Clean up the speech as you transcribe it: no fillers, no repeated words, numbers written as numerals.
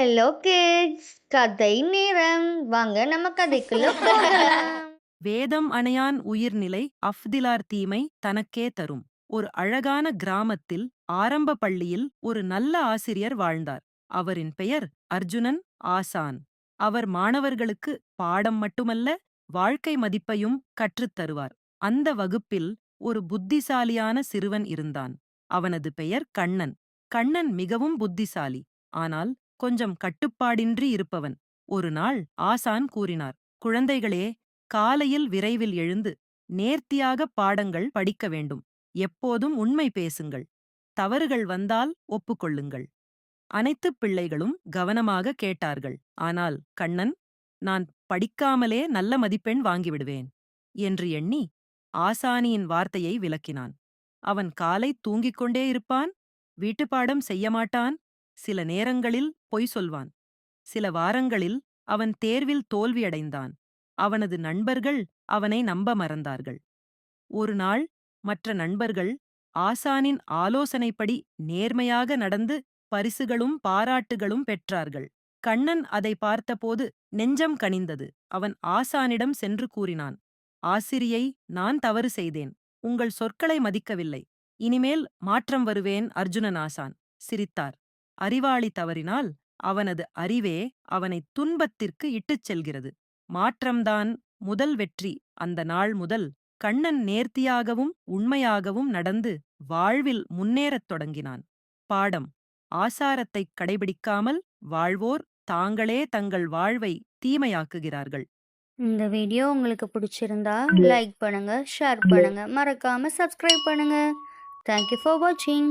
Hello kids, கதை நேரம். வாங்க நம்ம கதைக்குள்ள போகலாம். வேதம் அணையான் உயிர்நிலை அஃதிலார் தீமை தனக்கே தரும். ஒரு அழகான கிராமத்தில் ஆரம்ப பள்ளியில் ஒரு நல்ல ஆசிரியர் வாழ்ந்தார். அவரின் பெயர் அர்ஜுனன் ஆசான். அவர் மாணவர்களுக்கு பாடம் மட்டுமல்ல, வாழ்க்கை மதிப்பையும் கற்றுத் தருவார். அந்த வகுப்பில் ஒரு புத்திசாலியான சிறுவன் இருந்தான். அவனது பெயர் கண்ணன். கண்ணன் மிகவும் புத்திசாலி, ஆனால் கொஞ்சம் கட்டுப்பாடின்றி இருப்பவன். ஒரு நாள் ஆசான் கூறினார், குழந்தைகளே, காலையில் விரைவில் எழுந்து நேர்த்தியாக பாடங்கள் படிக்க வேண்டும். எப்போதும் உண்மை பேசுங்கள். தவறுகள் வந்தால் ஒப்புக்கொள்ளுங்கள். அனைத்து பிள்ளைகளும் கவனமாக கேட்டார்கள். ஆனால் கண்ணன், நான் படிக்காமலே நல்ல மதிப்பெண் வாங்கிவிடுவேன் என்று எண்ணி ஆசானியின் வார்த்தையை விலக்கினான். அவன் காலை தூங்கிக் கொண்டே இருப்பான், வீட்டுப்பாடம் செய்ய மாட்டான், சில நேரங்களில் பொய் சொல்வான். சில வாரங்களில் அவன் தேர்வில் தோல்வியடைந்தான். அவனது நண்பர்கள் அவனை நம்ப மறந்தார்கள். ஒரு நாள் மற்ற நண்பர்கள் ஆசானின் ஆலோசனைப்படி நேர்மையாக நடந்து பரிசுகளும் பாராட்டுகளும் பெற்றார்கள். கண்ணன் அதை பார்த்தபோது நெஞ்சம் கனிந்தது. அவன் ஆசானிடம் சென்று கூறினான், ஆசிரியை, நான் தவறு செய்தேன். உங்கள் சொற்களை மதிக்கவில்லை. இனிமேல் மாற்றம் வருவேன். அர்ஜுனன் ஆசான் சிரித்தார். அறிவாளி தவறினால் அவனது அறிவே அவனை துன்பத்திற்கு இட்டுச் செல்கிறது. மாற்றம்தான் முதல் வெற்றி. அந்த நாள் முதல் கண்ணன் நேர்த்தியாகவும் உண்மையாகவும் நடந்து வாழ்வில் முன்னேறத் தொடங்கினான். பாடம்: ஆசாரத்தைக் கடைபிடிக்காமல் வாழ்வோர் தாங்களே தங்கள் வாழ்வை தீமையாக்குகிறார்கள். இந்த வீடியோ உங்களுக்கு பிடிச்சிருந்தா லைக் பண்ணுங்க, ஷேர் பண்ணுங்க, மறக்காம சப்ஸ்கிரைப் பண்ணுங்க. தேங்க்யூ ஃபார் வாட்சிங்.